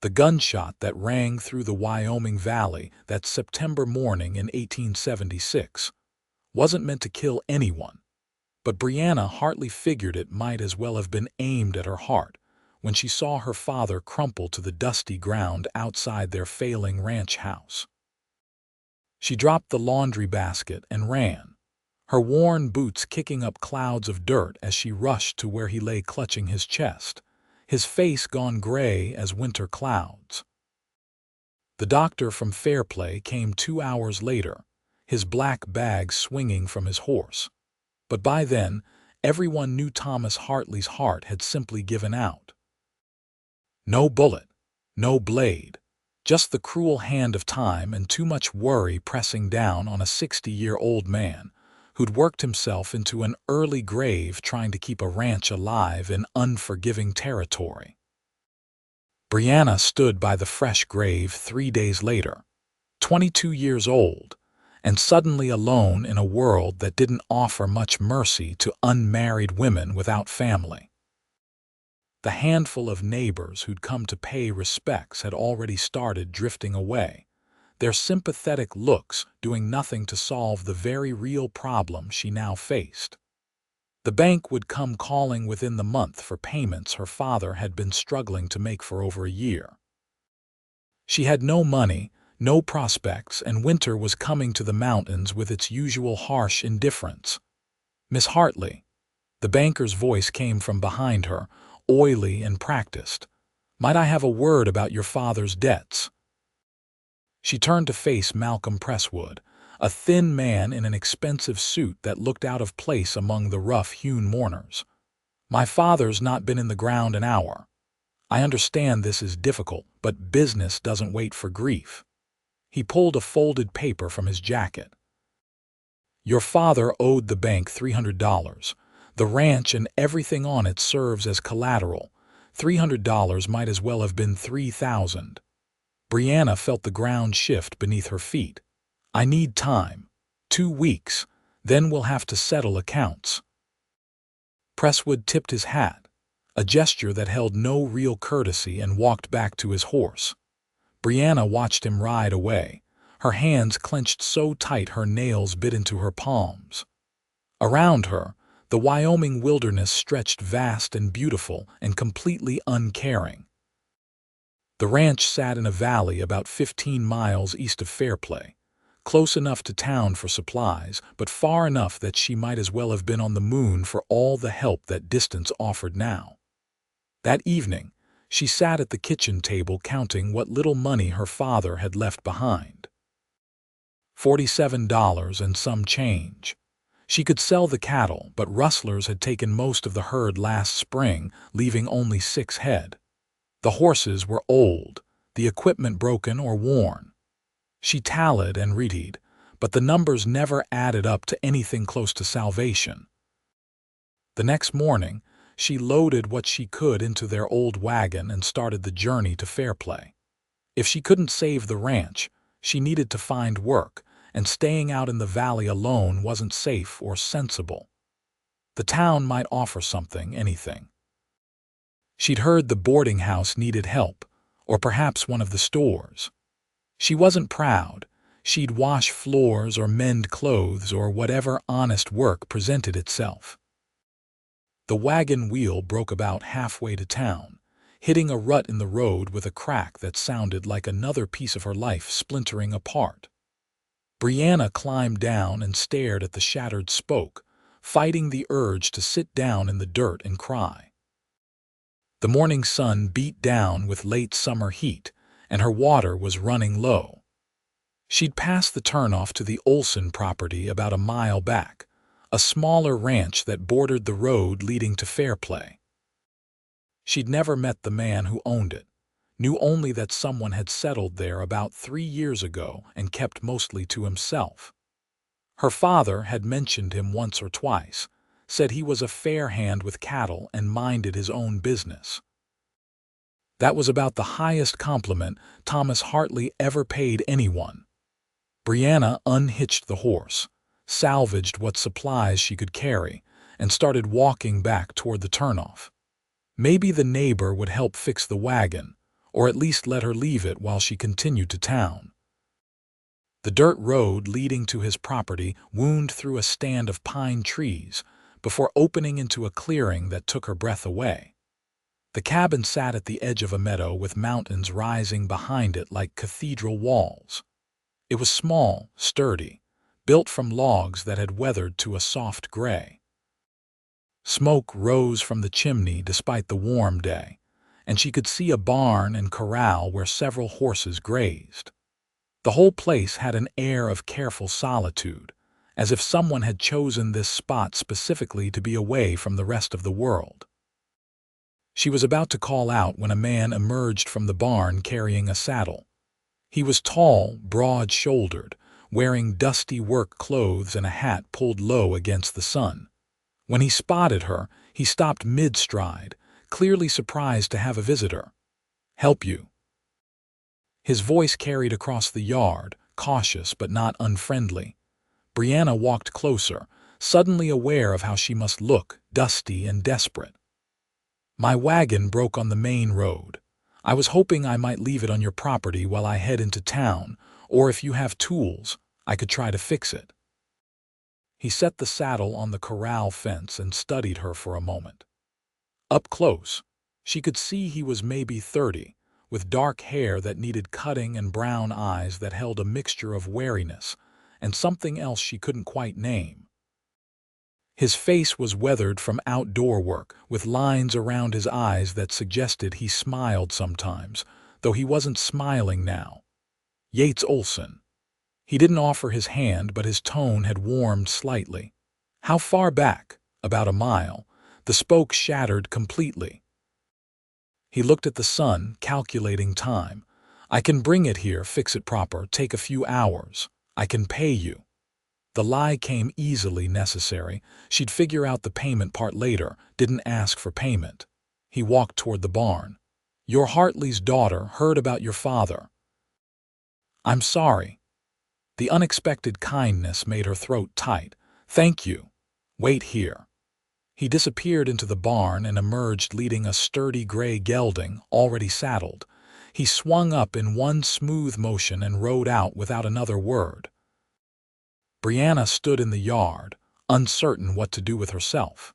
The gunshot that rang through the Wyoming Valley that September morning in 1876 wasn't meant to kill anyone, but Brianna Hartley figured it might as well have been aimed at her heart when she saw her father crumple to the dusty ground outside their failing ranch house. She dropped the laundry basket and ran, her worn boots kicking up clouds of dirt as she rushed to where he lay clutching his chest, his face gone gray as winter clouds. The doctor from Fairplay came 2 hours later, his black bag swinging from his horse. But by then, everyone knew Thomas Hartley's heart had simply given out. No bullet, no blade, just the cruel hand of time and too much worry pressing down on a 60-year-old man who'd worked himself into an early grave trying to keep a ranch alive in unforgiving territory. Brianna stood by the fresh grave 3 days later, 22 years old, and suddenly alone in a world that didn't offer much mercy to unmarried women without family. The handful of neighbors who'd come to pay respects had already started drifting away, their sympathetic looks doing nothing to solve the very real problem she now faced. The bank would come calling within the month for payments her father had been struggling to make for over a year. She had no money, no prospects, and winter was coming to the mountains with its usual harsh indifference. "Miss Hartley," the banker's voice came from behind her, oily and practiced. "Might I have a word about your father's debts?" She turned to face Malcolm Presswood, a thin man in an expensive suit that looked out of place among the rough-hewn mourners. "My father's not been in the ground an hour. I understand this is difficult, but business doesn't wait for grief." He pulled a folded paper from his jacket. "Your father owed the bank $300. The ranch and everything on it serves as collateral. $300 might as well have been $3,000. Brianna felt the ground shift beneath her feet. "I need time. 2 weeks. Then we'll have to settle accounts." Presswood tipped his hat, a gesture that held no real courtesy, and walked back to his horse. Brianna watched him ride away, her hands clenched so tight her nails bit into her palms. Around her, the Wyoming wilderness stretched vast and beautiful and completely uncaring. The ranch sat in a valley about 15 miles east of Fairplay, close enough to town for supplies, but far enough that she might as well have been on the moon for all the help that distance offered now. That evening, she sat at the kitchen table counting what little money her father had left behind. $47 and some change. She could sell the cattle, but rustlers had taken most of the herd last spring, leaving only 6 head. The horses were old, the equipment broken or worn. She tallied and readied, but the numbers never added up to anything close to salvation. The next morning, she loaded what she could into their old wagon and started the journey to Fairplay. If she couldn't save the ranch, she needed to find work, and staying out in the valley alone wasn't safe or sensible. The town might offer something, anything. She'd heard the boarding house needed help, or perhaps one of the stores. She wasn't proud. She'd wash floors or mend clothes or whatever honest work presented itself. The wagon wheel broke about halfway to town, hitting a rut in the road with a crack that sounded like another piece of her life splintering apart. Brianna climbed down and stared at the shattered spoke, fighting the urge to sit down in the dirt and cry. The morning sun beat down with late summer heat, and her water was running low. She'd passed the turnoff to the Olsen property about a mile back, a smaller ranch that bordered the road leading to Fairplay. She'd never met the man who owned it, knew only that someone had settled there about 3 years ago and kept mostly to himself. Her father had mentioned him once or twice, said he was a fair hand with cattle and minded his own business. That was about the highest compliment Thomas Hartley ever paid anyone. Brianna unhitched the horse, salvaged what supplies she could carry, and started walking back toward the turnoff. Maybe the neighbor would help fix the wagon, or at least let her leave it while she continued to town. The dirt road leading to his property wound through a stand of pine trees before opening into a clearing that took her breath away. The cabin sat at the edge of a meadow with mountains rising behind it like cathedral walls. It was small, sturdy, built from logs that had weathered to a soft gray. Smoke rose from the chimney despite the warm day, and she could see a barn and corral where several horses grazed. The whole place had an air of careful solitude, as if someone had chosen this spot specifically to be away from the rest of the world. She was about to call out when a man emerged from the barn carrying a saddle. He was tall, broad-shouldered, wearing dusty work clothes and a hat pulled low against the sun. When he spotted her, he stopped mid-stride, clearly surprised to have a visitor. "Help you?" His voice carried across the yard, cautious but not unfriendly. Brianna walked closer, suddenly aware of how she must look, dusty and desperate. "My wagon broke on the main road. I was hoping I might leave it on your property while I head into town, or if you have tools, I could try to fix it." He set the saddle on the corral fence and studied her for a moment. Up close, she could see he was maybe 30, with dark hair that needed cutting and brown eyes that held a mixture of wariness and something else she couldn't quite name. His face was weathered from outdoor work, with lines around his eyes that suggested he smiled sometimes, though he wasn't smiling now. Yates Olsen. He didn't offer his hand, but his tone had warmed slightly. "How far back?" "About a mile." The spoke shattered completely. He looked at the sun, calculating time. "I can bring it here, fix it proper, take a few hours. I can pay you." The lie came easily necessary. She'd figure out the payment part later, didn't ask for payment. He walked toward the barn. "Your Hartley's daughter heard about your father." "I'm sorry." The unexpected kindness made her throat tight. "Thank you. Wait here." He disappeared into the barn and emerged leading a sturdy gray gelding, already saddled. He swung up in one smooth motion and rode out without another word. Brianna stood in the yard, uncertain what to do with herself.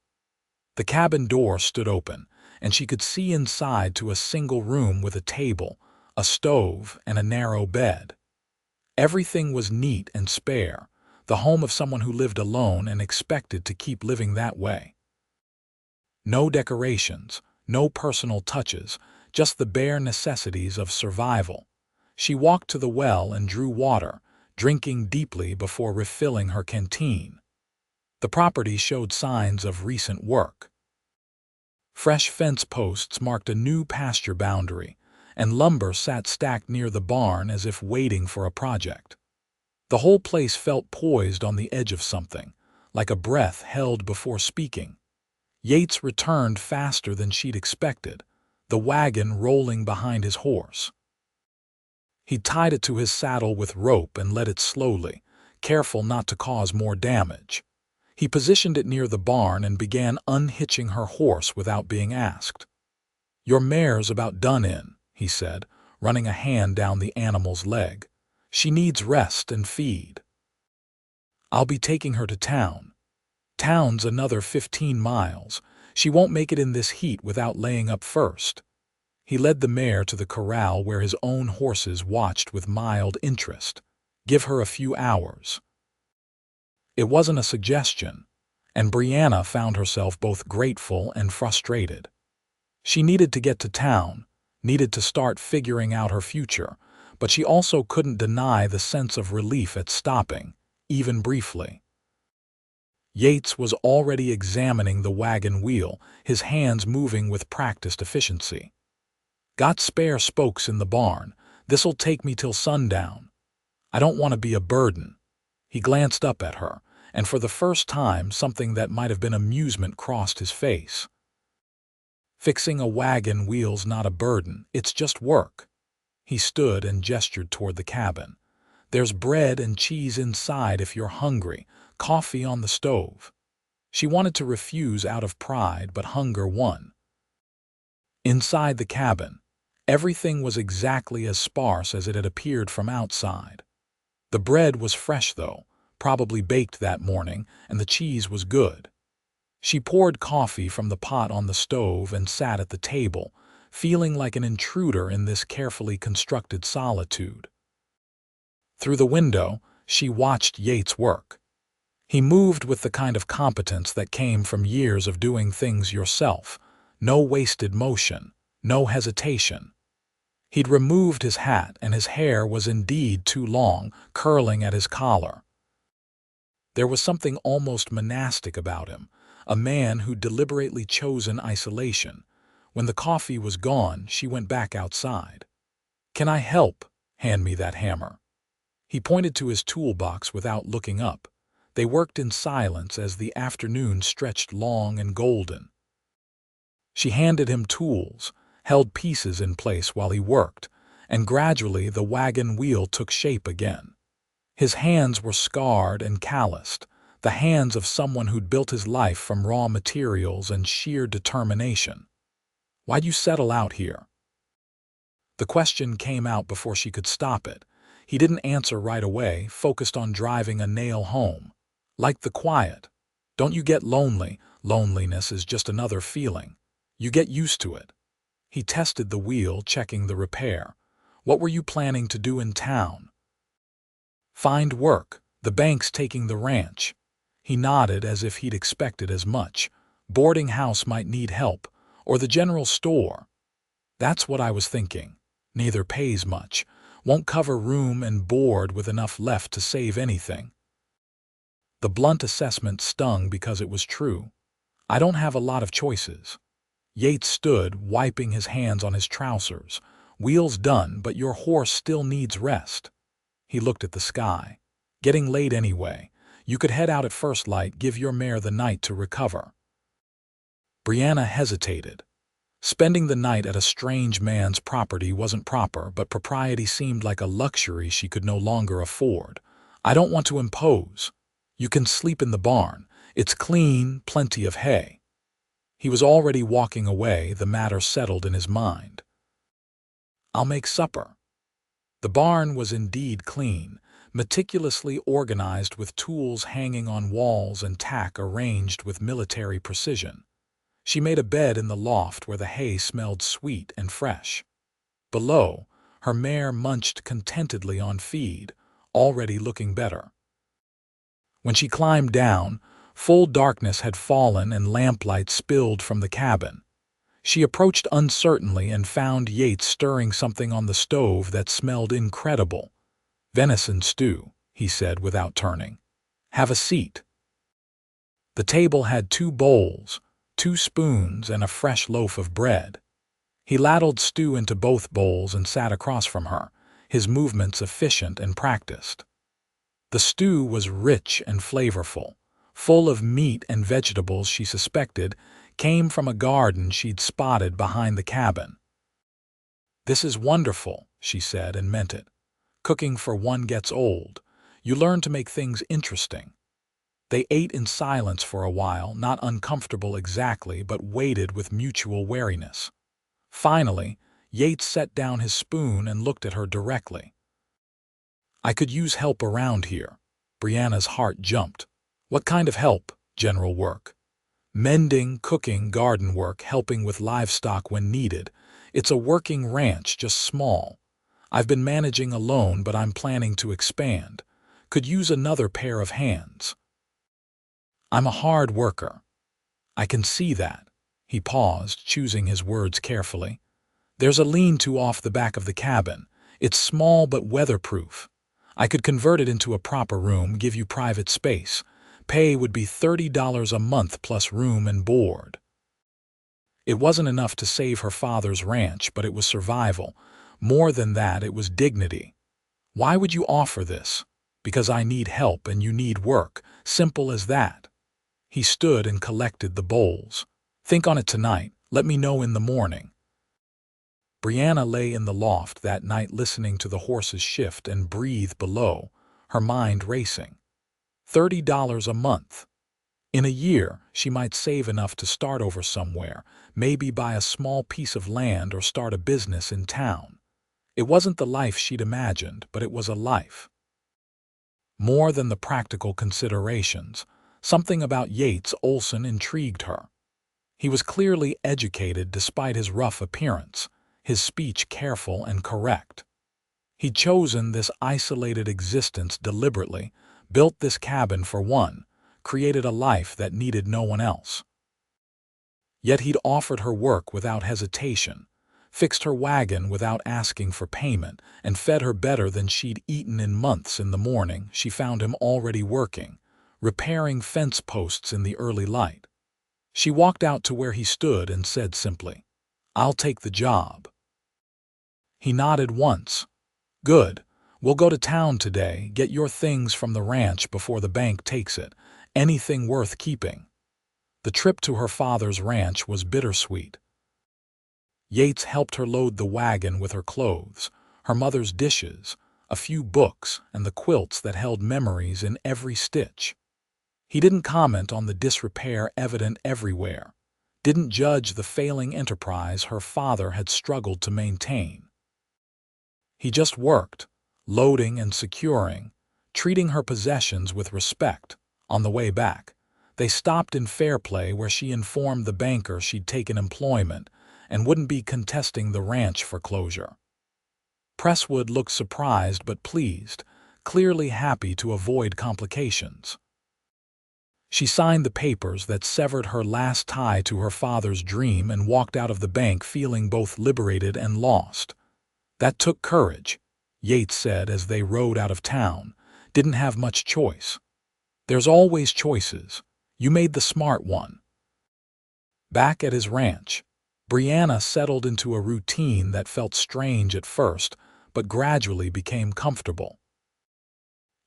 The cabin door stood open, and she could see inside to a single room with a table, a stove, and a narrow bed. Everything was neat and spare, the home of someone who lived alone and expected to keep living that way. No decorations, no personal touches, just the bare necessities of survival. She walked to the well and drew water, drinking deeply before refilling her canteen. The property showed signs of recent work. Fresh fence posts marked a new pasture boundary, and lumber sat stacked near the barn as if waiting for a project. The whole place felt poised on the edge of something, like a breath held before speaking. Yates returned faster than she'd expected, the wagon rolling behind his horse. He tied it to his saddle with rope and led it slowly, careful not to cause more damage. He positioned it near the barn and began unhitching her horse without being asked. "Your mare's about done in," he said, running a hand down the animal's leg. "She needs rest and feed." "I'll be taking her to town." "Town's another 15 miles. She won't make it in this heat without laying up first." He led the mare to the corral where his own horses watched with mild interest. "Give her a few hours." It wasn't a suggestion, and Brianna found herself both grateful and frustrated. She needed to get to town, needed to start figuring out her future, but she also couldn't deny the sense of relief at stopping, even briefly. Yates was already examining the wagon wheel, his hands moving with practiced efficiency. "Got spare spokes in the barn. This'll take me till sundown. I don't want to be a burden." He glanced up at her, and for the first time something that might have been amusement crossed his face. "Fixing a wagon wheel's not a burden, it's just work." He stood and gestured toward the cabin. "There's bread and cheese inside if you're hungry, coffee on the stove." She wanted to refuse out of pride, but hunger won. Inside the cabin, Everything was exactly as sparse as it had appeared from outside. The bread was fresh, though, probably baked that morning, and the cheese was good. She poured coffee from the pot on the stove and sat at the table, feeling like an intruder in this carefully constructed solitude. Through the window, she watched Yates work. He moved with the kind of competence that came from years of doing things yourself. No wasted motion, no hesitation. He'd removed his hat, and his hair was indeed too long, curling at his collar. There was something almost monastic about him, a man who'd deliberately chosen isolation. When the coffee was gone, she went back outside. "Can I help? Hand me that hammer." He pointed to his toolbox without looking up. They worked in silence as the afternoon stretched long and golden. She handed him tools, held pieces in place while he worked, and gradually the wagon wheel took shape again. His hands were scarred and calloused, the hands of someone who'd built his life from raw materials and sheer determination. "Why'd you settle out here?" The question came out before she could stop it. He didn't answer right away, focused on driving a nail home. "Like the quiet. Don't you get lonely? Loneliness is just another feeling. You get used to it." He tested the wheel, checking the repair. "What were you planning to do in town?" "Find work. The bank's taking the ranch." He nodded as if he'd expected as much. "Boarding house might need help, or the general store." "That's what I was thinking. Neither pays much. Won't cover room and board with enough left to save anything." The blunt assessment stung because it was true. "I don't have a lot of choices." Yates stood, wiping his hands on his trousers. "Wheel's done, but your horse still needs rest." He looked at the sky. "Getting late anyway. You could head out at first light, give your mare the night to recover." Brianna hesitated. Spending the night at a strange man's property wasn't proper, but propriety seemed like a luxury she could no longer afford. "I don't want to impose. You can sleep in the barn. It's clean, plenty of hay." He was already walking away, the matter settled in his mind. "I'll make supper." The barn was indeed clean, meticulously organized with tools hanging on walls and tack arranged with military precision. She made a bed in the loft where the hay smelled sweet and fresh. Below, her mare munched contentedly on feed, already looking better. When she climbed down, full darkness had fallen and lamplight spilled from the cabin. She approached uncertainly and found Yates stirring something on the stove that smelled incredible. "Venison stew," he said without turning. "Have a seat." The table had 2 bowls, 2 spoons, and a fresh loaf of bread. He ladled stew into both bowls and sat across from her, his movements efficient and practiced. The stew was rich and flavorful, full of meat and vegetables she suspected came from a garden she'd spotted behind the cabin. "This is wonderful," she said, and meant it. "Cooking for one gets old. You learn to make things interesting." They ate in silence for a while, not uncomfortable exactly, but weighted with mutual wariness. Finally, Yates set down his spoon and looked at her directly. "I could use help around here." Brianna's heart jumped. "What kind of help?" "General work. Mending, cooking, garden work, helping with livestock when needed. It's a working ranch, just small. I've been managing alone, but I'm planning to expand. Could use another pair of hands." "I'm a hard worker." "I can see that." He paused, choosing his words carefully. "There's a lean-to off the back of the cabin. It's small but weatherproof. I could convert it into a proper room, give you private space. Pay would be $30 a month plus room and board." It wasn't enough to save her father's ranch, but it was survival. More than that, it was dignity. "Why would you offer this?" "Because I need help and you need work. Simple as that." He stood and collected the bowls. "Think on it tonight. Let me know in the morning." Brianna lay in the loft that night listening to the horses shift and breathe below, her mind racing. $30 a month. In a year, she might save enough to start over somewhere, maybe buy a small piece of land or start a business in town. It wasn't the life she'd imagined, but it was a life. More than the practical considerations, something about Yates Olsen intrigued her. He was clearly educated despite his rough appearance, his speech careful and correct. He'd chosen this isolated existence deliberately, built this cabin for one, created a life that needed no one else. Yet he'd offered her work without hesitation, fixed her wagon without asking for payment, and fed her better than she'd eaten in months. In the morning, she found him already working, repairing fence posts in the early light. She walked out to where he stood and said simply, "I'll take the job." He nodded once. "Good. We'll go to town today, get your things from the ranch before the bank takes it, anything worth keeping." The trip to her father's ranch was bittersweet. Yates helped her load the wagon with her clothes, her mother's dishes, a few books, and the quilts that held memories in every stitch. He didn't comment on the disrepair evident everywhere, didn't judge the failing enterprise her father had struggled to maintain. He just worked, loading and securing, treating her possessions with respect. On the way back, they stopped in Fairplay where she informed the banker she'd taken employment and wouldn't be contesting the ranch foreclosure. Presswood looked surprised but pleased, clearly happy to avoid complications. She signed the papers that severed her last tie to her father's dream and walked out of the bank feeling both liberated and lost. "That took courage," Yates said as they rode out of town. "Didn't have much choice." "There's always choices. You made the smart one." Back at his ranch, Brianna settled into a routine that felt strange at first, but gradually became comfortable.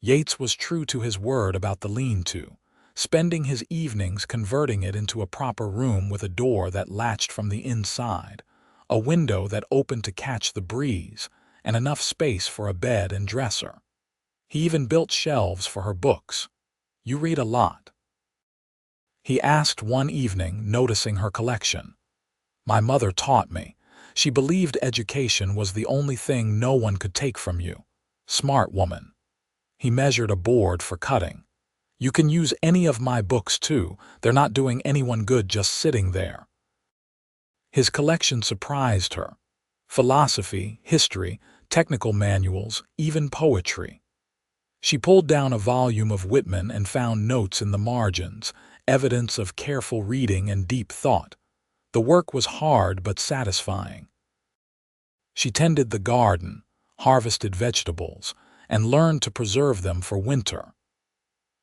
Yates was true to his word about the lean-to, spending his evenings converting it into a proper room with a door that latched from the inside, a window that opened to catch the breeze, and enough space for a bed and dresser. He even built shelves for her books. "You read a lot?" he asked one evening, noticing her collection. "My mother taught me. She believed education was the only thing no one could take from you. Smart woman." He measured a board for cutting. "You can use any of my books too. They're not doing anyone good just sitting there." His collection surprised her. Philosophy, history, technical manuals, even poetry. She pulled down a volume of Whitman and found notes in the margins, evidence of careful reading and deep thought. The work was hard but satisfying. She tended the garden, harvested vegetables, and learned to preserve them for winter.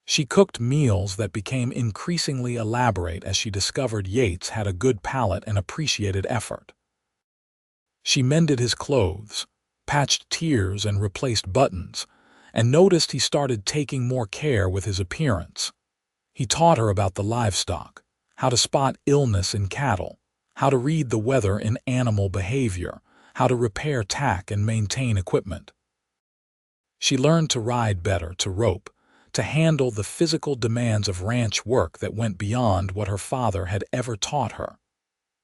She cooked meals that became increasingly elaborate as she discovered Yates had a good palate and appreciated effort. She mended his clothes, patched tears and replaced buttons, and noticed he started taking more care with his appearance. He taught her about the livestock, how to spot illness in cattle, how to read the weather in animal behavior, how to repair tack and maintain equipment. She learned to ride better, to rope, to handle the physical demands of ranch work that went beyond what her father had ever taught her.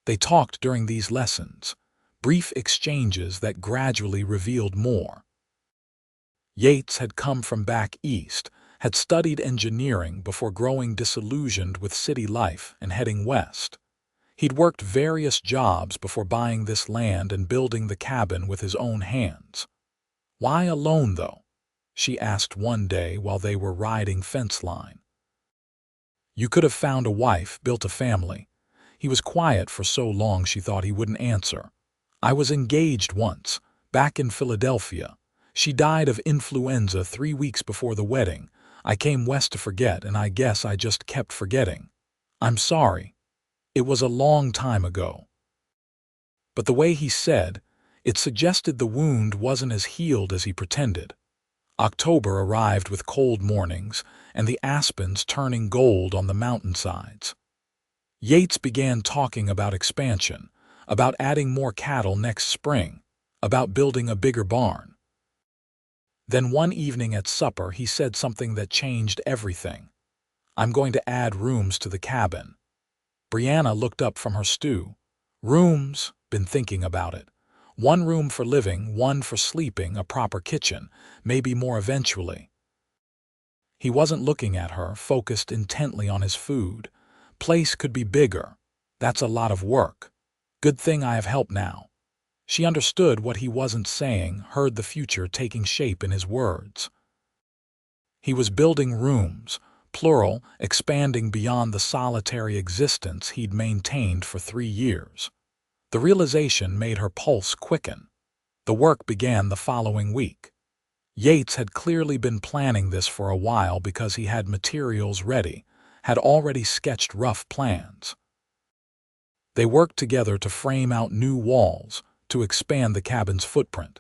They talked during these lessons, brief exchanges that gradually revealed more. Yates had come from back east, had studied engineering before growing disillusioned with city life and heading west. He'd worked various jobs before buying this land and building the cabin with his own hands. "Why alone, though?" she asked one day while they were riding fence line. "You could have found a wife, built a family." He was quiet for so long she thought he wouldn't answer. "I was engaged once, back in Philadelphia. She died of influenza 3 weeks before the wedding. I came west to forget, and I guess I just kept forgetting. I'm sorry. It was a long time ago." But the way he said, it suggested the wound wasn't as healed as he pretended. October arrived with cold mornings and the aspens turning gold on the mountainsides. Yates began talking about expansion, about adding more cattle next spring, about building a bigger barn. Then one evening at supper he said something that changed everything. I'm going to add rooms to the cabin." Brianna looked up from her stew. "Rooms? Been thinking about it. One room for living, one for sleeping, a proper kitchen, maybe more eventually." He wasn't looking at her, focused intently on his food. "Place could be bigger. That's a lot of work. Good thing I have help now." She understood what he wasn't saying, heard the future taking shape in his words. He was building rooms, plural, expanding beyond the solitary existence he'd maintained for 3 years. The realization made her pulse quicken. The work began the following week. Yates had clearly been planning this for a while because he had materials ready, had already sketched rough plans. They worked together to frame out new walls, to expand the cabin's footprint.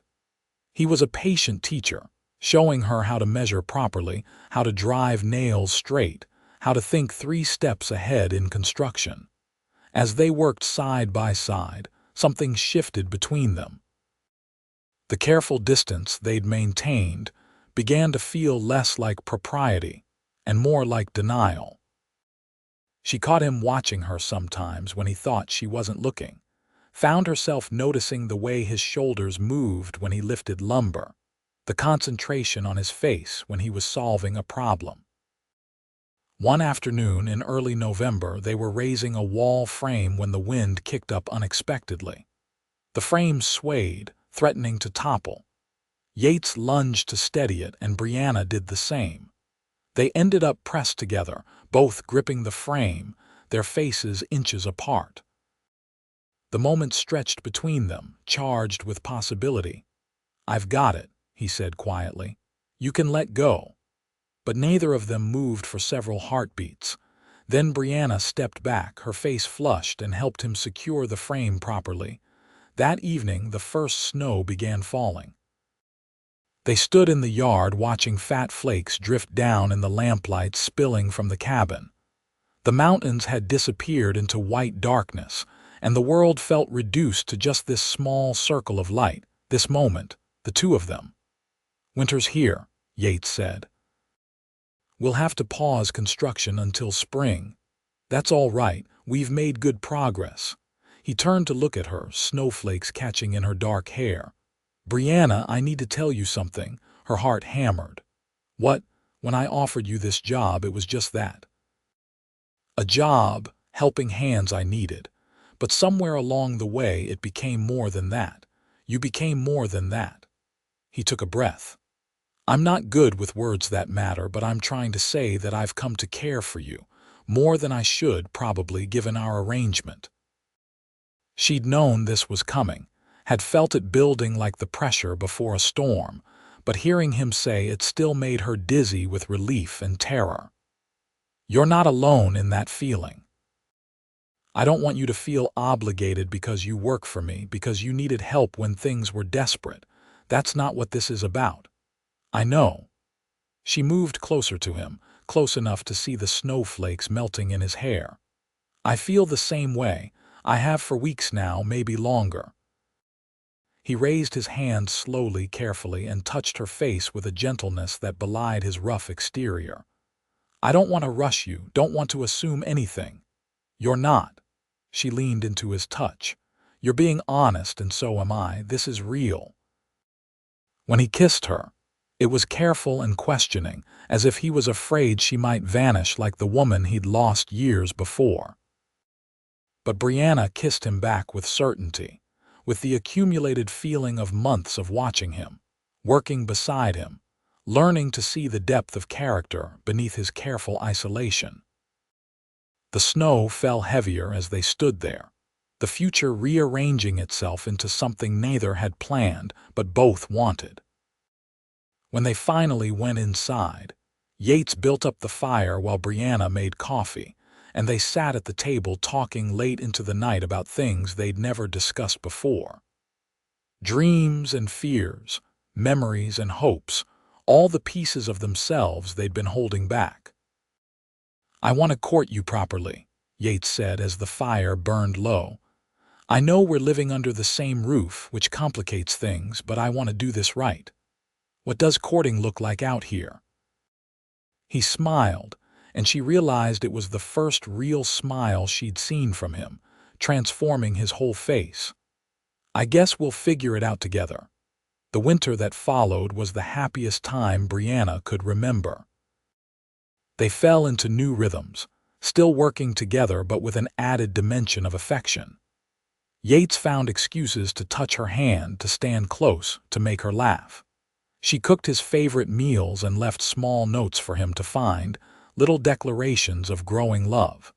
He was a patient teacher, showing her how to measure properly, how to drive nails straight, how to think 3 steps ahead in construction. As they worked side by side, something shifted between them. The careful distance they'd maintained began to feel less like propriety and more like denial. She caught him watching her sometimes when he thought she wasn't looking, found herself noticing the way his shoulders moved when he lifted lumber, the concentration on his face when he was solving a problem. One afternoon in early November, they were raising a wall frame when the wind kicked up unexpectedly. The frame swayed, threatening to topple. Yates lunged to steady it, and Brianna did the same. They ended up pressed together, both gripping the frame, their faces inches apart. The moment stretched between them, charged with possibility. "I've got it," he said quietly. "You can let go." But neither of them moved for several heartbeats. Then Brianna stepped back, her face flushed, and helped him secure the frame properly. That evening, the first snow began falling. They stood in the yard watching fat flakes drift down in the lamplight spilling from the cabin. The mountains had disappeared into white darkness, and the world felt reduced to just this small circle of light, this moment, the two of them. "Winter's here," Yates said. "We'll have to pause construction until spring." "That's all right, we've made good progress." He turned to look at her, snowflakes catching in her dark hair. "Brianna, I need to tell you something." Her heart hammered. "What?" "When I offered you this job, it was just that. A job, helping hands I needed. But somewhere along the way it became more than that. You became more than that." He took a breath. "I'm not good with words that matter, but I'm trying to say that I've come to care for you, more than I should, probably, given our arrangement." She'd known this was coming, had felt it building like the pressure before a storm, but hearing him say it still made her dizzy with relief and terror. "You're not alone in that feeling. I don't want you to feel obligated because you work for me, because you needed help when things were desperate. That's not what this is about." "I know." She moved closer to him, close enough to see the snowflakes melting in his hair. "I feel the same way. I have for weeks now, maybe longer." He raised his hand slowly, carefully, and touched her face with a gentleness that belied his rough exterior. "I don't want to rush you, don't want to assume anything. You're not." She leaned into his touch. "You're being honest, and so am I. This is real." When he kissed her, it was careful and questioning, as if he was afraid she might vanish like the woman he'd lost years before. But Brianna kissed him back with certainty, with the accumulated feeling of months of watching him, working beside him, learning to see the depth of character beneath his careful isolation. The snow fell heavier as they stood there, the future rearranging itself into something neither had planned but both wanted. When they finally went inside, Yates built up the fire while Brianna made coffee, and they sat at the table talking late into the night about things they'd never discussed before. Dreams and fears, memories and hopes, all the pieces of themselves they'd been holding back. "I want to court you properly," Yates said as the fire burned low. "I know we're living under the same roof, which complicates things, but I want to do this right. What does courting look like out here?" He smiled, and she realized it was the first real smile she'd seen from him, transforming his whole face. "I guess we'll figure it out together." The winter that followed was the happiest time Brianna could remember. They fell into new rhythms, still working together but with an added dimension of affection. Yates found excuses to touch her hand, to stand close, to make her laugh. She cooked his favorite meals and left small notes for him to find, little declarations of growing love.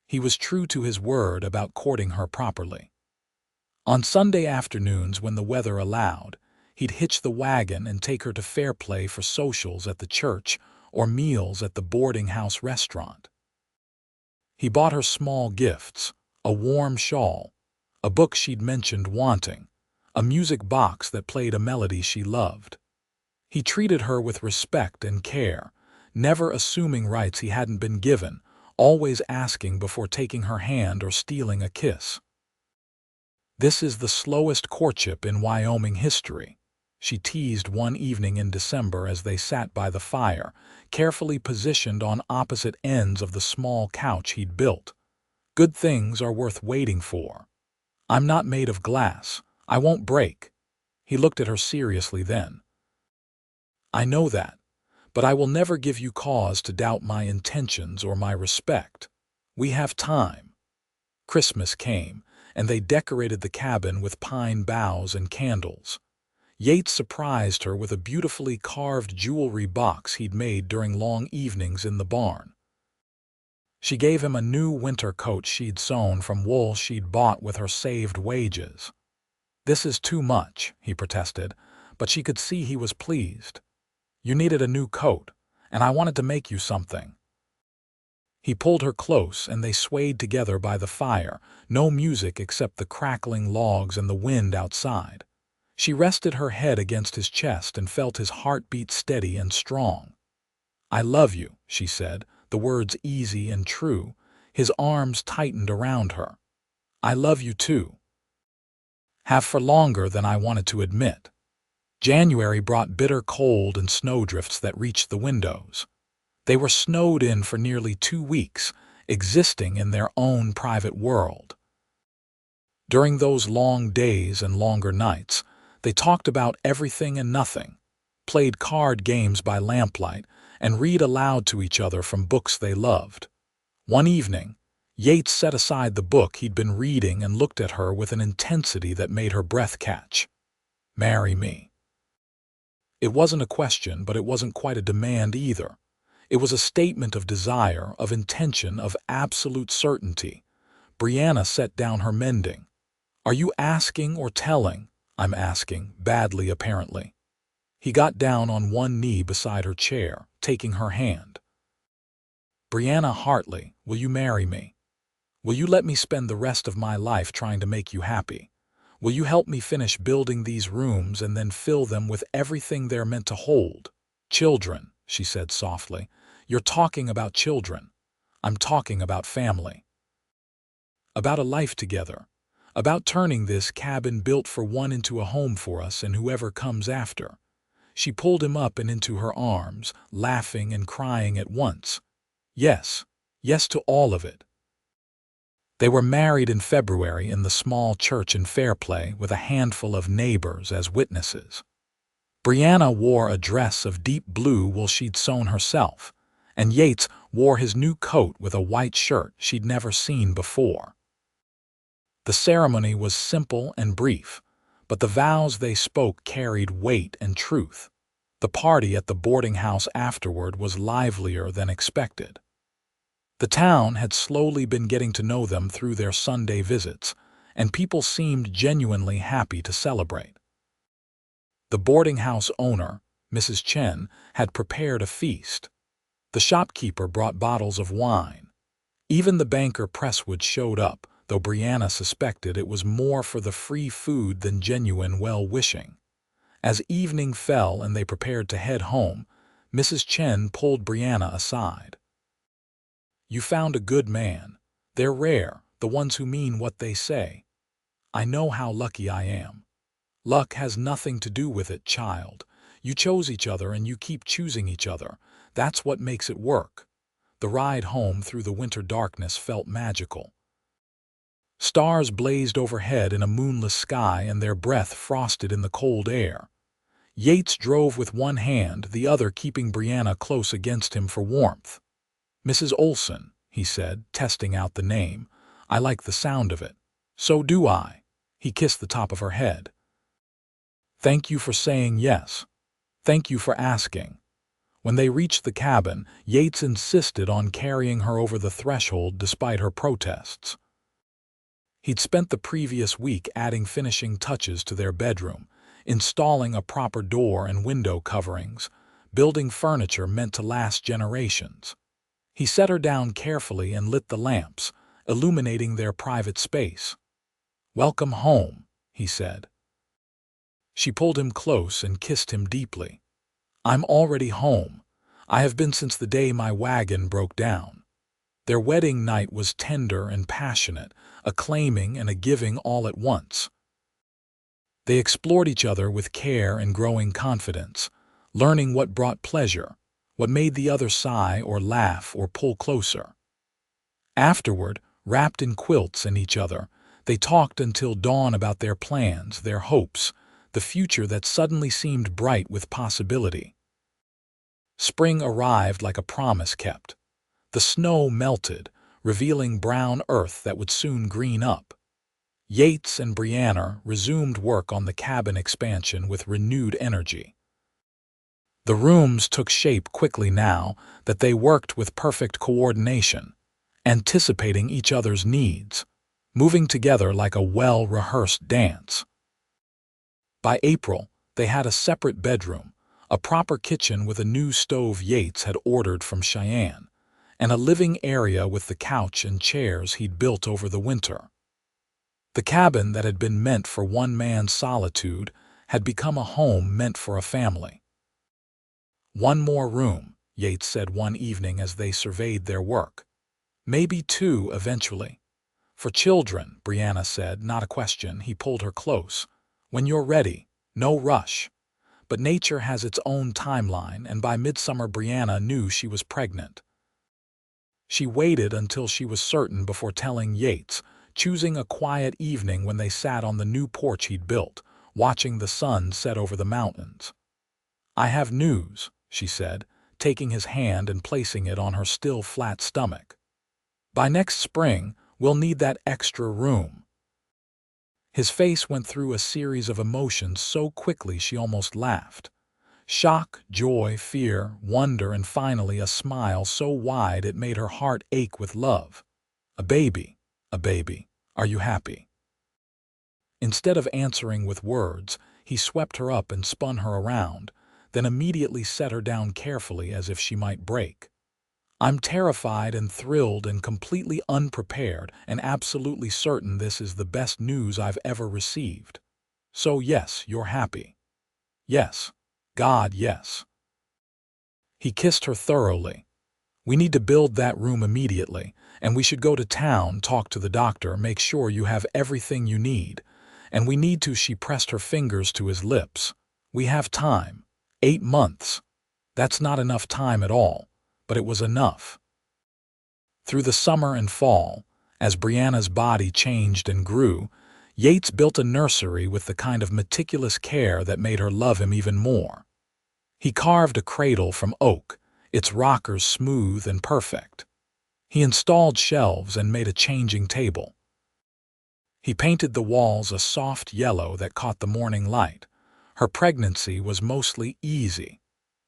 He was true to his word about courting her properly. On Sunday afternoons, when the weather allowed, he'd hitch the wagon and take her to Fairplay for socials at the church or meals at the boarding house restaurant. He bought her small gifts, a warm shawl, a book she'd mentioned wanting, a music box that played a melody she loved. He treated her with respect and care, never assuming rights he hadn't been given, always asking before taking her hand or stealing a kiss. "This is the slowest courtship in Wyoming history," she teased one evening in December as they sat by the fire, carefully positioned on opposite ends of the small couch he'd built. "Good things are worth waiting for. I'm not made of glass. I won't break." He looked at her seriously then. "I know that, but I will never give you cause to doubt my intentions or my respect. We have time." Christmas came, and they decorated the cabin with pine boughs and candles. Yates surprised her with a beautifully carved jewelry box he'd made during long evenings in the barn. She gave him a new winter coat she'd sewn from wool she'd bought with her saved wages. "This is too much," he protested, but she could see he was pleased. "You needed a new coat, and I wanted to make you something." He pulled her close, and they swayed together by the fire, no music except the crackling logs and the wind outside. She rested her head against his chest and felt his heart beat steady and strong. "I love you," she said, the words easy and true. His arms tightened around her. "I love you too. Have for longer than I wanted to admit." January brought bitter cold and snowdrifts that reached the windows. They were snowed in for nearly 2 weeks, existing in their own private world. During those long days and longer nights, they talked about everything and nothing, played card games by lamplight, and read aloud to each other from books they loved. One evening, Yates set aside the book he'd been reading and looked at her with an intensity that made her breath catch. "Marry me." It wasn't a question, but it wasn't quite a demand either. It was a statement of desire, of intention, of absolute certainty. Brianna set down her mending. "Are you asking or telling?" "I'm asking, badly apparently." He got down on one knee beside her chair, taking her hand. "Brianna Hartley, will you marry me? Will you let me spend the rest of my life trying to make you happy? Will you help me finish building these rooms and then fill them with everything they're meant to hold?" "Children," she said softly. "You're talking about children. I'm talking about family. About a life together. About turning this cabin built for one into a home for us and whoever comes after." She pulled him up and into her arms, laughing and crying at once. "Yes, yes to all of it." They were married in February in the small church in Fairplay with a handful of neighbors as witnesses. Brianna wore a dress of deep blue wool she'd sewn herself, and Yates wore his new coat with a white shirt she'd never seen before. The ceremony was simple and brief, but the vows they spoke carried weight and truth. The party at the boarding house afterward was livelier than expected. The town had slowly been getting to know them through their Sunday visits, and people seemed genuinely happy to celebrate. The boarding house owner, Mrs. Chen, had prepared a feast. The shopkeeper brought bottles of wine. Even the banker Presswood showed up, though Brianna suspected it was more for the free food than genuine well-wishing. As evening fell and they prepared to head home, Mrs. Chen pulled Brianna aside. "You found a good man. They're rare, the ones who mean what they say. I know how lucky I am." "Luck has nothing to do with it, child. You chose each other and you keep choosing each other. That's what makes it work." The ride home through the winter darkness felt magical. Stars blazed overhead in a moonless sky and their breath frosted in the cold air. Yates drove with one hand, the other keeping Brianna close against him for warmth. "Mrs. Olsen," he said, testing out the name. "I like the sound of it." "So do I." He kissed the top of her head. "Thank you for saying yes. Thank you for asking." When they reached the cabin, Yates insisted on carrying her over the threshold despite her protests. He'd spent the previous week adding finishing touches to their bedroom, installing a proper door and window coverings, building furniture meant to last generations. He set her down carefully and lit the lamps, illuminating their private space. "Welcome home," he said. She pulled him close and kissed him deeply. "I'm already home. I have been since the day my wagon broke down." Their wedding night was tender and passionate, a claiming and a giving all at once. They explored each other with care and growing confidence, learning what brought pleasure, what made the other sigh or laugh or pull closer. Afterward, wrapped in quilts and each other, they talked until dawn about their plans, their hopes, the future that suddenly seemed bright with possibility. Spring arrived like a promise kept. The snow melted, revealing brown earth that would soon green up. Yates and Brianna resumed work on the cabin expansion with renewed energy. The rooms took shape quickly now that they worked with perfect coordination, anticipating each other's needs, moving together like a well-rehearsed dance. By April, they had a separate bedroom, a proper kitchen with a new stove Yates had ordered from Cheyenne, and a living area with the couch and chairs he'd built over the winter. The cabin that had been meant for one man's solitude had become a home meant for a family. "One more room," Yates said one evening as they surveyed their work. "Maybe two eventually." "For children," Brianna said, not a question. He pulled her close. "When you're ready, no rush." But nature has its own timeline, and by midsummer Brianna knew she was pregnant. She waited until she was certain before telling Yates, choosing a quiet evening when they sat on the new porch he'd built, watching the sun set over the mountains. "I have news," she said, taking his hand and placing it on her still flat stomach. "By next spring, we'll need that extra room." His face went through a series of emotions so quickly she almost laughed. Shock, joy, fear, wonder, and finally a smile so wide it made her heart ache with love. "A baby, a baby. Are you happy?" Instead of answering with words, he swept her up and spun her around, then immediately set her down carefully as if she might break. "I'm terrified and thrilled and completely unprepared and absolutely certain this is the best news I've ever received. So yes, you're happy." "Yes. God, yes." He kissed her thoroughly. "We need to build that room immediately, and we should go to town, talk to the doctor, make sure you have everything you need. And we need to," she pressed her fingers to his lips. "We have time. 8 months. That's not enough time at all, but it was enough." Through the summer and fall, as Brianna's body changed and grew, Yates built a nursery with the kind of meticulous care that made her love him even more. He carved a cradle from oak, its rockers smooth and perfect. He installed shelves and made a changing table. He painted the walls a soft yellow that caught the morning light. Her pregnancy was mostly easy,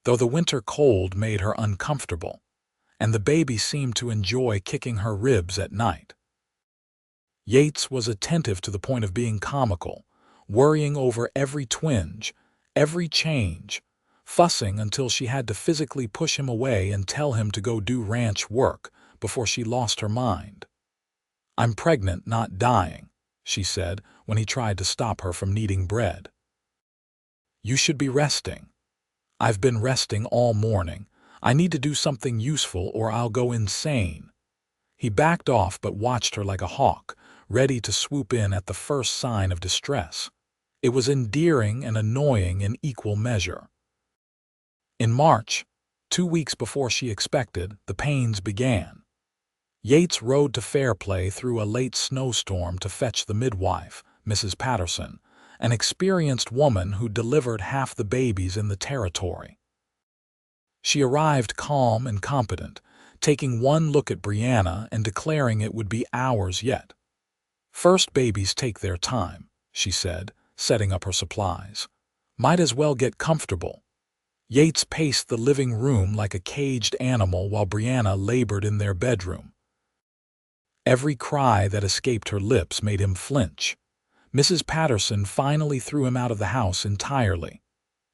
though the winter cold made her uncomfortable, and the baby seemed to enjoy kicking her ribs at night. Yates was attentive to the point of being comical, worrying over every twinge, every change, fussing until she had to physically push him away and tell him to go do ranch work before she lost her mind. "I'm pregnant, not dying," she said when he tried to stop her from kneading bread. "You should be resting." "I've been resting all morning. I need to do something useful or I'll go insane." He backed off but watched her like a hawk, ready to swoop in at the first sign of distress. It was endearing and annoying in equal measure. In March, 2 weeks before she expected, the pains began. Yates rode to Fairplay through a late snowstorm to fetch the midwife, Mrs. Patterson, an experienced woman who delivered half the babies in the territory. She arrived calm and competent, taking one look at Brianna and declaring it would be hours yet. "First babies take their time," she said, setting up her supplies. "Might as well get comfortable." Yates paced the living room like a caged animal while Brianna labored in their bedroom. Every cry that escaped her lips made him flinch. Mrs. Patterson finally threw him out of the house entirely.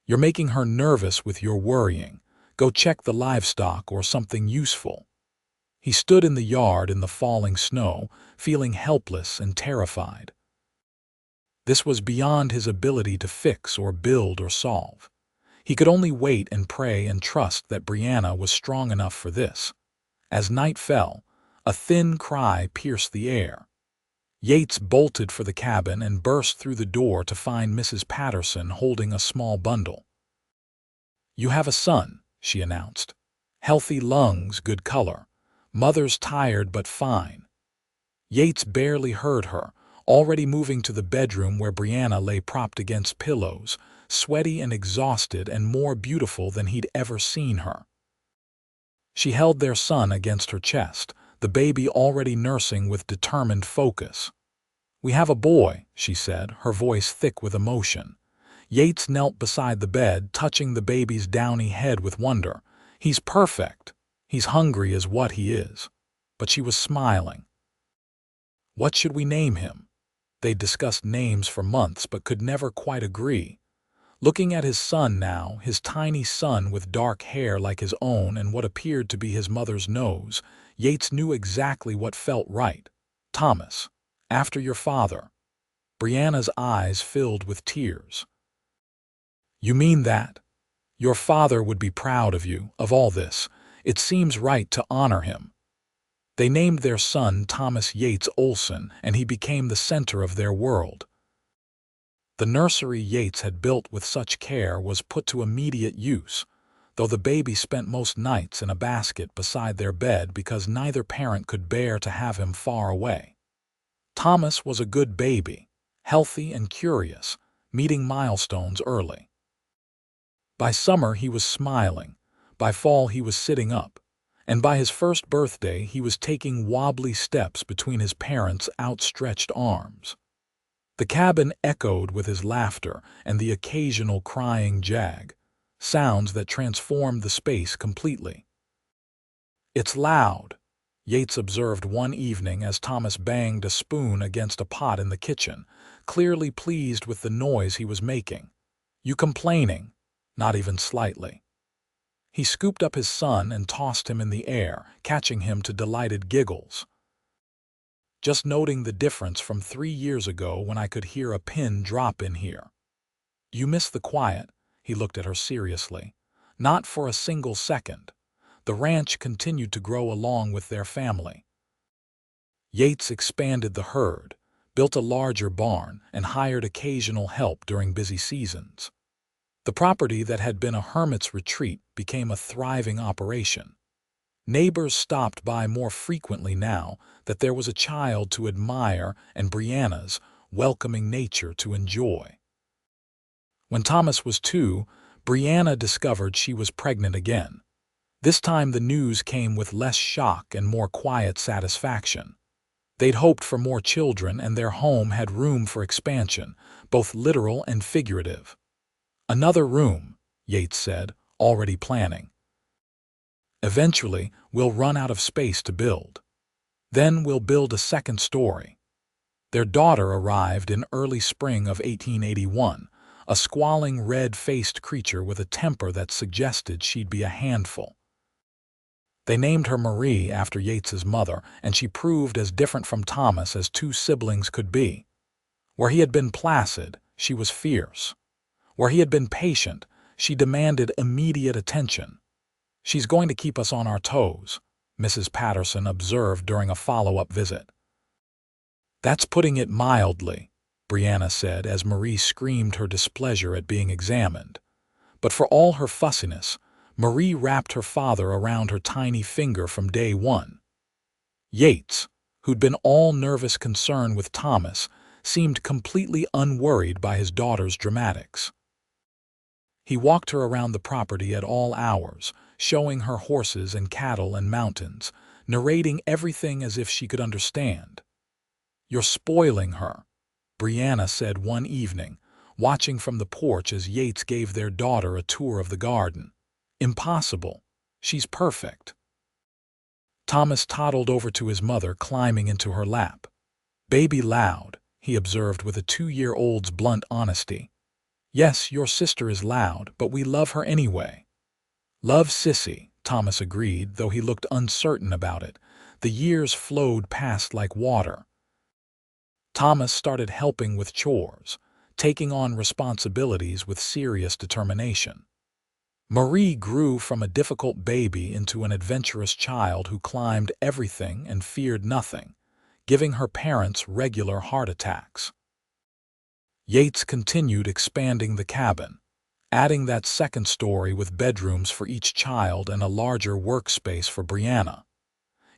"You're making her nervous with your worrying. Go check the livestock or something useful." He stood in the yard in the falling snow, feeling helpless and terrified. This was beyond his ability to fix or build or solve. He could only wait and pray and trust that Brianna was strong enough for this. As night fell, a thin cry pierced the air. Yates bolted for the cabin and burst through the door to find Mrs. Patterson holding a small bundle. "You have a son," she announced. "Healthy lungs, good color. Mother's tired but fine." Yates barely heard her, already moving to the bedroom where Brianna lay propped against pillows, sweaty and exhausted and more beautiful than he'd ever seen her. She held their son against her chest, the baby already nursing with determined focus. "We have a boy," she said, her voice thick with emotion. Yates knelt beside the bed, touching the baby's downy head with wonder. "He's perfect. He's hungry as what he is." But she was smiling. "What should we name him?" They'd discussed names for months but could never quite agree. Looking at his son now, his tiny son with dark hair like his own and what appeared to be his mother's nose, Yates knew exactly what felt right. "Thomas, after your father." Brianna's eyes filled with tears. "You mean that? Your father would be proud of you, of all this. It seems right to honor him." They named their son Thomas Yates Olsen, and he became the center of their world. The nursery Yates had built with such care was put to immediate use, though the baby spent most nights in a basket beside their bed because neither parent could bear to have him far away. Thomas was a good baby, healthy and curious, meeting milestones early. By summer he was smiling, by fall he was sitting up, and by his first birthday he was taking wobbly steps between his parents' outstretched arms. The cabin echoed with his laughter and the occasional crying jag, sounds that transformed the space completely. "It's loud," Yates observed one evening as Thomas banged a spoon against a pot in the kitchen, clearly pleased with the noise he was making. "You complaining?" "Not even slightly." He scooped up his son and tossed him in the air, catching him to delighted giggles. "Just noting the difference from 3 years ago when I could hear a pin drop in here." "You miss the quiet," he looked at her seriously. "Not for a single second." The ranch continued to grow along with their family. Yates expanded the herd, built a larger barn, and hired occasional help during busy seasons. The property that had been a hermit's retreat became a thriving operation. Neighbors stopped by more frequently now that there was a child to admire and Brianna's welcoming nature to enjoy. When Thomas was 2, Brianna discovered she was pregnant again. This time the news came with less shock and more quiet satisfaction. They'd hoped for more children and their home had room for expansion, both literal and figurative. "Another room," Yates said, already planning. "Eventually, we'll run out of space to build. Then we'll build a second story." Their daughter arrived in early spring of 1881, a squalling red-faced creature with a temper that suggested she'd be a handful. They named her Marie after Yates's mother, and she proved as different from Thomas as 2 siblings could be. Where he had been placid, she was fierce. Where he had been patient, she demanded immediate attention. "She's going to keep us on our toes," Mrs. Patterson observed during a follow-up visit. "That's putting it mildly," Brianna said as Marie screamed her displeasure at being examined. But for all her fussiness, Marie wrapped her father around her tiny finger from day one. Yates, who'd been all nervous concern with Thomas, seemed completely unworried by his daughter's dramatics. He walked her around the property at all hours, showing her horses and cattle and mountains, narrating everything as if she could understand. "You're spoiling her," Brianna said one evening, watching from the porch as Yates gave their daughter a tour of the garden. "Impossible. She's perfect." Thomas toddled over to his mother, climbing into her lap. "Baby loud," he observed with a 2-year-old's blunt honesty. "Yes, your sister is loud, but we love her anyway." "Love Sissy," Thomas agreed, though he looked uncertain about it. The years flowed past like water. Thomas started helping with chores, taking on responsibilities with serious determination. Marie grew from a difficult baby into an adventurous child who climbed everything and feared nothing, giving her parents regular heart attacks. Yates continued expanding the cabin, adding that second story with bedrooms for each child and a larger workspace for Brianna.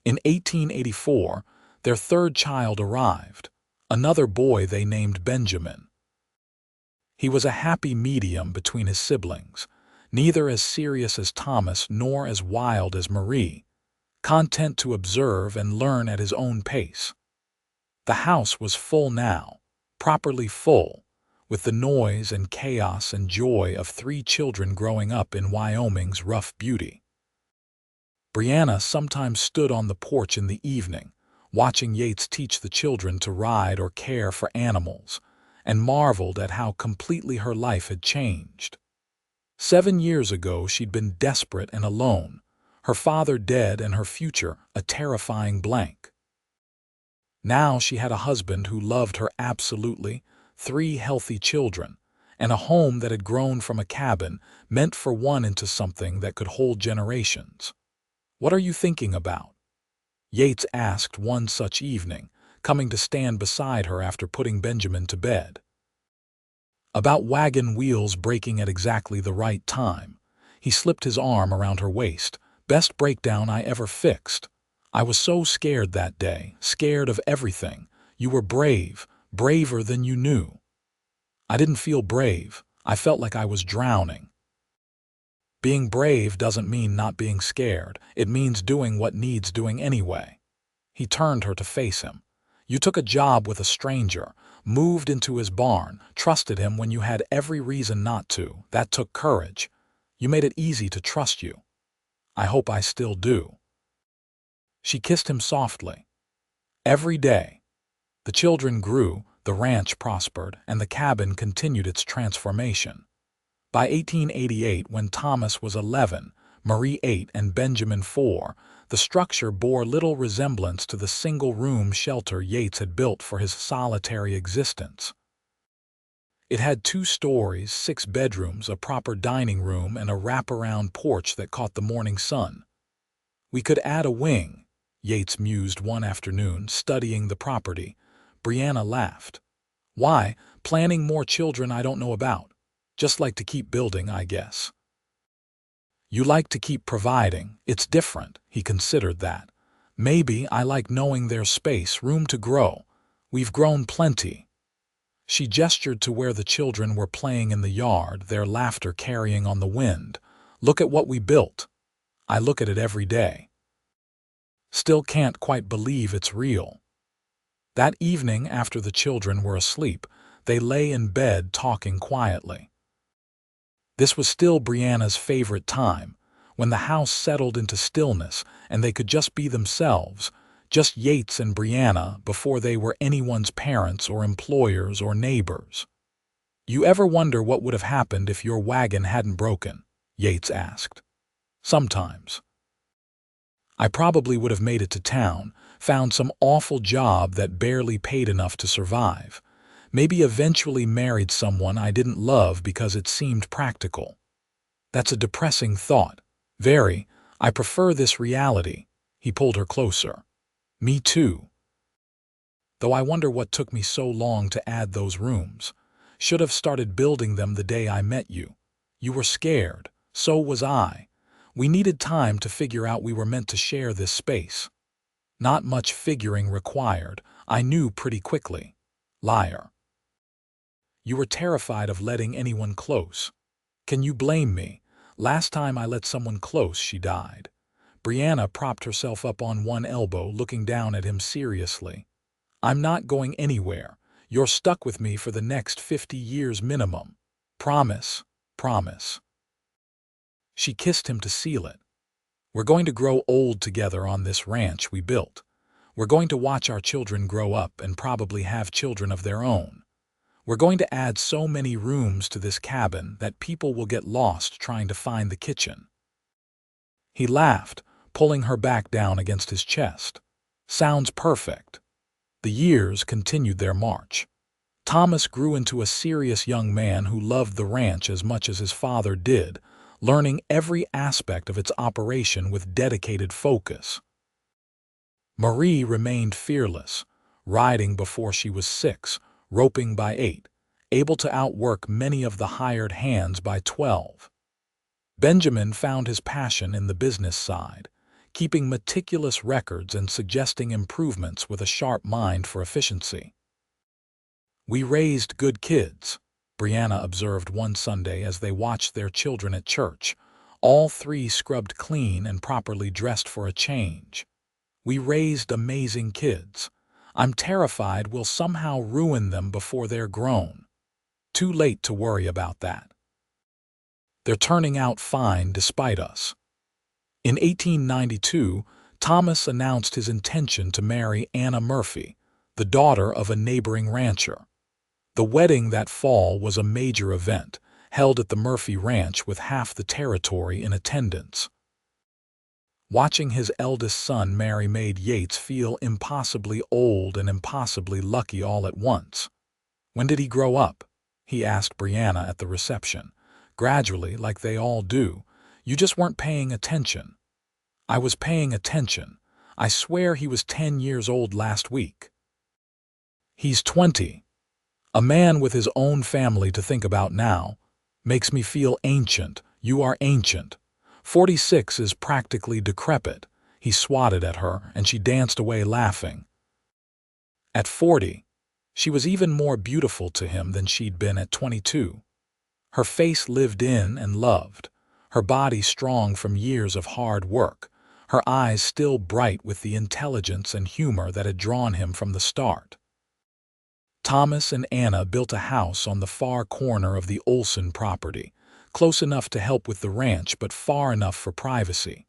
In 1884, their third child arrived, another boy they named Benjamin. He was a happy medium between his siblings, neither as serious as Thomas nor as wild as Marie, content to observe and learn at his own pace. The house was full now, properly full, with the noise and chaos and joy of 3 children growing up in Wyoming's rough beauty. Brianna sometimes stood on the porch in the evening, watching Yates teach the children to ride or care for animals, and marveled at how completely her life had changed. 7 years ago she'd been desperate and alone, her father dead and her future a terrifying blank. Now she had a husband who loved her absolutely, 3 healthy children, and a home that had grown from a cabin meant for one into something that could hold generations. "What are you thinking about?" Yates asked one such evening, coming to stand beside her after putting Benjamin to bed. "About wagon wheels breaking at exactly the right time." He slipped his arm around her waist. "Best breakdown I ever fixed. I was so scared that day, scared of everything. You were brave, braver than you knew." "I didn't feel brave. I felt like I was drowning." "Being brave doesn't mean not being scared. It means doing what needs doing anyway." He turned her to face him. "You took a job with a stranger, moved into his barn, trusted him when you had every reason not to. That took courage. You made it easy to trust you. I hope I still do." She kissed him softly. Every day, the children grew, the ranch prospered, and the cabin continued its transformation. By 1888, when Thomas was 11, Marie 8, and Benjamin 4, the structure bore little resemblance to the single-room shelter Yates had built for his solitary existence. It had 2 stories, 6 bedrooms, a proper dining room, and a wraparound porch that caught the morning sun. "We could add a wing," Yates mused one afternoon, studying the property. Brianna laughed. "Why? Planning more children I don't know about. Just like to keep building, I guess." "You like to keep providing. It's different." He considered that. "Maybe I like knowing there's space, room to grow. We've grown plenty." She gestured to where the children were playing in the yard, their laughter carrying on the wind. "Look at what we built. I look at it every day. Still can't quite believe it's real." That evening, after the children were asleep, they lay in bed talking quietly. This was still Brianna's favorite time, when the house settled into stillness and they could just be themselves, just Yates and Brianna, before they were anyone's parents or employers or neighbors. "You ever wonder what would have happened if your wagon hadn't broken?" Yates asked. "Sometimes. I probably would have made it to town, found some awful job that barely paid enough to survive. Maybe eventually married someone I didn't love because it seemed practical." "That's a depressing thought." "Very. I prefer this reality." He pulled her closer. "Me too. Though I wonder what took me so long to add those rooms. Should have started building them the day I met you. You were scared. So was I. We needed time to figure out we were meant to share this space. Not much figuring required. I knew pretty quickly. Liar. You were terrified of letting anyone close. Can you blame me? Last time I let someone close, she died. Brianna propped herself up on one elbow, looking down at him seriously. I'm not going anywhere. You're stuck with me for the next 50 years minimum. Promise. Promise. She kissed him to seal it. We're going to grow old together on this ranch we built. We're going to watch our children grow up and probably have children of their own. We're going to add so many rooms to this cabin that people will get lost trying to find the kitchen. He laughed, pulling her back down against his chest. Sounds perfect. The years continued their march. Thomas grew into a serious young man who loved the ranch as much as his father did, learning every aspect of its operation with dedicated focus. Marie remained fearless, riding before she was 6, roping by 8, able to outwork many of the hired hands by 12. Benjamin found his passion in the business side, keeping meticulous records and suggesting improvements with a sharp mind for efficiency. We raised good kids, Brianna observed one Sunday as they watched their children at church, all 3 scrubbed clean and properly dressed for a change. We raised amazing kids. I'm terrified we'll somehow ruin them before they're grown. Too late to worry about that. They're turning out fine despite us. In 1892, Thomas announced his intention to marry Anna Murphy, the daughter of a neighboring rancher. The wedding that fall was a major event, held at the Murphy Ranch with half the territory in attendance. Watching his eldest son marry made Yates feel impossibly old and impossibly lucky all at once. When did he grow up? He asked Brianna at the reception. Gradually, like they all do. You just weren't paying attention. I was paying attention. I swear he was 10 years old last week. He's 20. A man with his own family to think about now. Makes me feel ancient. You are ancient. 46 is practically decrepit. He swatted at her, and she danced away laughing. At 40, she was even more beautiful to him than she'd been at 22. Her face lived in and loved, her body strong from years of hard work, her eyes still bright with the intelligence and humor that had drawn him from the start. Thomas and Anna built a house on the far corner of the Olsen property, close enough to help with the ranch but far enough for privacy.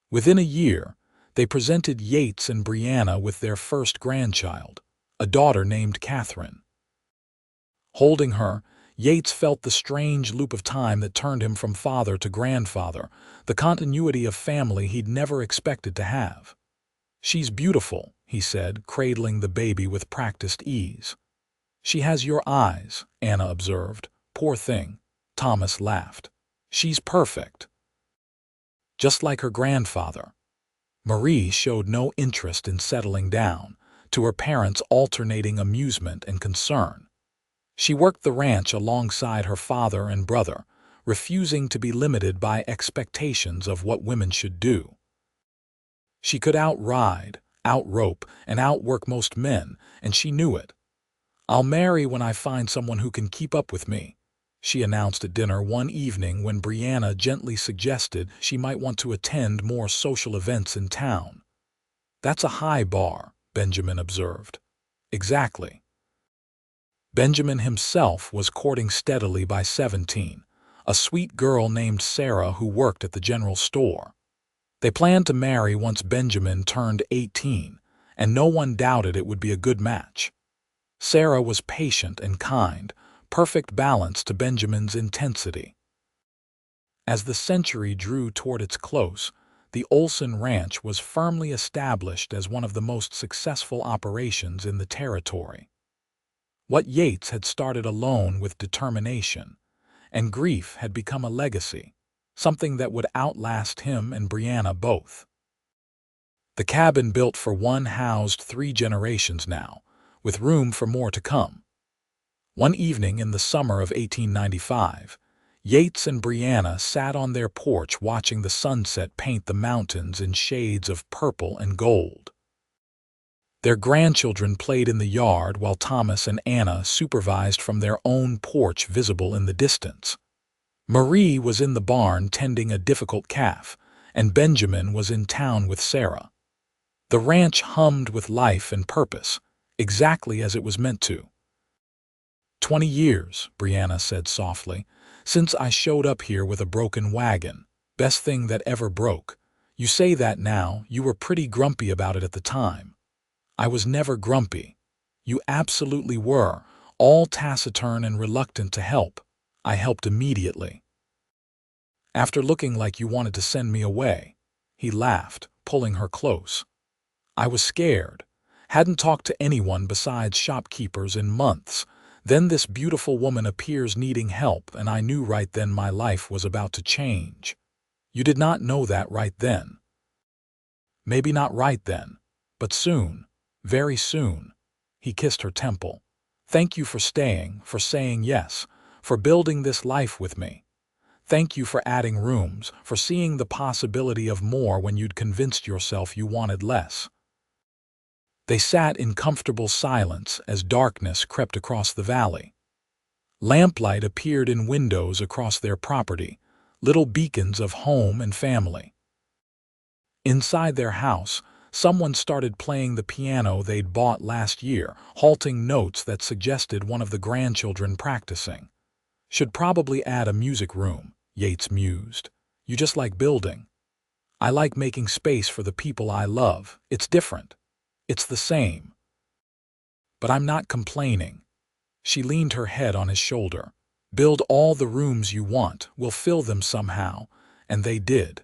Within a year, they presented Yates and Brianna with their first grandchild, a daughter named Catherine. Holding her, Yates felt the strange loop of time that turned him from father to grandfather, the continuity of family he'd never expected to have. She's beautiful, he said, cradling the baby with practiced ease. She has your eyes, Anna observed. Poor thing. Thomas laughed. She's perfect. Just like her grandfather. Marie showed no interest in settling down, to her parents' alternating amusement and concern. She worked the ranch alongside her father and brother, refusing to be limited by expectations of what women should do. She could outride, outrope, and outwork most men, and she knew it. I'll marry when I find someone who can keep up with me, she announced at dinner one evening when Brianna gently suggested she might want to attend more social events in town. That's a high bar, Benjamin observed. Exactly. Benjamin himself was courting steadily by 17, a sweet girl named Sarah who worked at the general store. They planned to marry once Benjamin turned 18, and no one doubted it would be a good match. Sarah was patient and kind, perfect balance to Benjamin's intensity. As the century drew toward its close, the Olsen Ranch was firmly established as one of the most successful operations in the territory. What Yates had started alone with determination, and grief had become a legacy, something that would outlast him and Brianna both. The cabin built for one housed 3 generations now, with room for more to come. One evening in the summer of 1895, Yates and Brianna sat on their porch watching the sunset paint the mountains in shades of purple and gold. Their grandchildren played in the yard while Thomas and Anna supervised from their own porch visible in the distance. Marie was in the barn tending a difficult calf, and Benjamin was in town with Sarah. The ranch hummed with life and purpose, exactly as it was meant to. 20 years, Brianna said softly, since I showed up here with a broken wagon. Best thing that ever broke. You say that now, you were pretty grumpy about it at the time. I was never grumpy. You absolutely were, all taciturn and reluctant to help. I helped immediately. After looking like you wanted to send me away, he laughed, pulling her close. I was scared. Hadn't talked to anyone besides shopkeepers in months. Then this beautiful woman appears needing help, and I knew right then my life was about to change. You did not know that right then. Maybe not right then, but soon, very soon. He kissed her temple. Thank you for staying, for saying yes, for building this life with me. Thank you for adding rooms, for seeing the possibility of more when you'd convinced yourself you wanted less. They sat in comfortable silence as darkness crept across the valley. Lamplight appeared in windows across their property, little beacons of home and family. Inside their house, someone started playing the piano they'd bought last year, halting notes that suggested one of the grandchildren practicing. Should probably add a music room, Yates mused. You just like building. I like making space for the people I love. It's different. It's the same. But I'm not complaining. She leaned her head on his shoulder. Build all the rooms you want. We'll fill them somehow. And they did.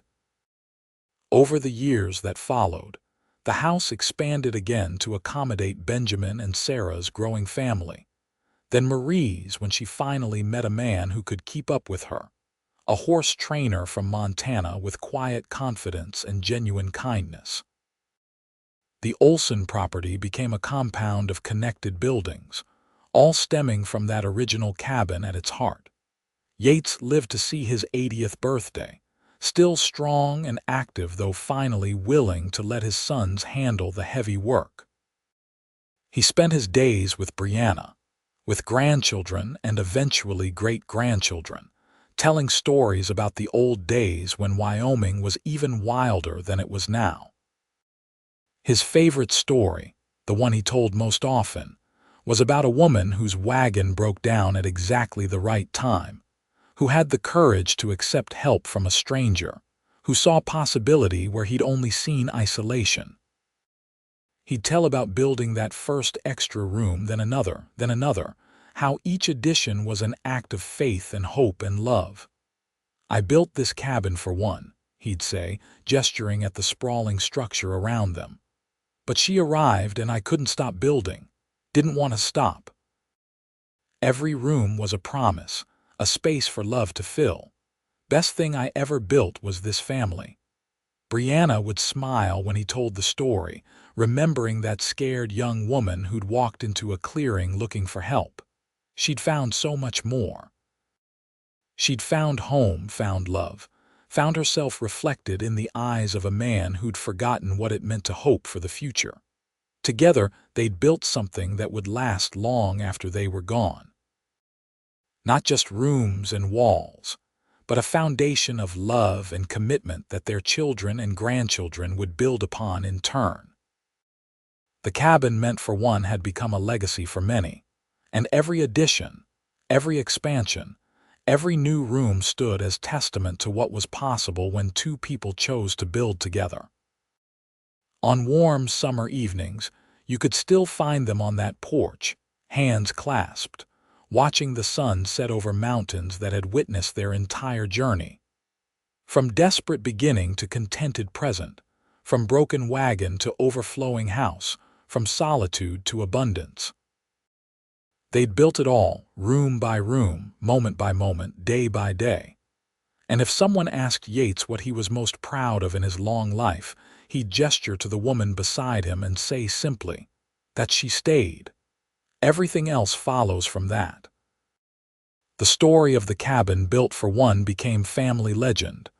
Over the years that followed, the house expanded again to accommodate Benjamin and Sarah's growing family. Then Marie's when she finally met a man who could keep up with her. A horse trainer from Montana with quiet confidence and genuine kindness. The Olsen property became a compound of connected buildings, all stemming from that original cabin at its heart. Yates lived to see his 80th birthday, still strong and active though finally willing to let his sons handle the heavy work. He spent his days with Brianna, with grandchildren and eventually great-grandchildren, telling stories about the old days when Wyoming was even wilder than it was now. His favorite story, the one he told most often, was about a woman whose wagon broke down at exactly the right time, who had the courage to accept help from a stranger, who saw possibility where he'd only seen isolation. He'd tell about building that first extra room, then another, how each addition was an act of faith and hope and love. I built this cabin for one, he'd say, gesturing at the sprawling structure around them. But she arrived and I couldn't stop building, didn't want to stop. Every room was a promise, a space for love to fill. Best thing I ever built was this family. Brianna would smile when he told the story, remembering that scared young woman who'd walked into a clearing looking for help. She'd found so much more. She'd found home, found love, found herself reflected in the eyes of a man who'd forgotten what it meant to hope for the future. Together, they'd built something that would last long after they were gone. Not just rooms and walls, but a foundation of love and commitment that their children and grandchildren would build upon in turn. The cabin meant for one had become a legacy for many, and every addition, every expansion, every new room stood as testament to what was possible when two people chose to build together. On warm summer evenings, you could still find them on that porch, hands clasped, watching the sun set over mountains that had witnessed their entire journey. From desperate beginning to contented present, from broken wagon to overflowing house, from solitude to abundance. They'd built it all, room by room, moment by moment, day by day. And if someone asked Yates what he was most proud of in his long life, he'd gesture to the woman beside him and say simply, that she stayed. Everything else follows from that. The story of the cabin built for one became family legend,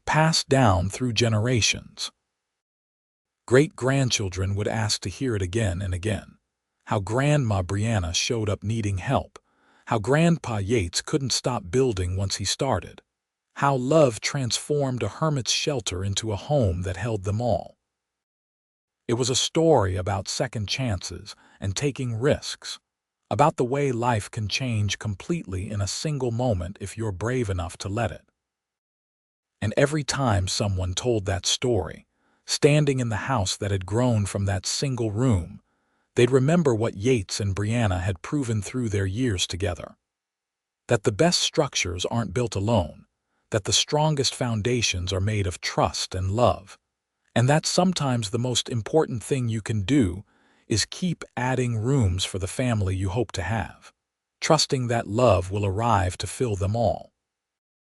passed down through generations. Great-grandchildren would ask to hear it again and again. How Grandma Brianna showed up needing help. How Grandpa Yates couldn't stop building once he started. How love transformed a hermit's shelter into a home that held them all. It was a story about second chances and taking risks, about the way life can change completely in a single moment if you're brave enough to let it. And every time someone told that story, standing in the house that had grown from that single room, they'd remember what Yates and Brianna had proven through their years together. That the best structures aren't built alone, that the strongest foundations are made of trust and love, and that sometimes the most important thing you can do is keep adding rooms for the family you hope to have, trusting that love will arrive to fill them all.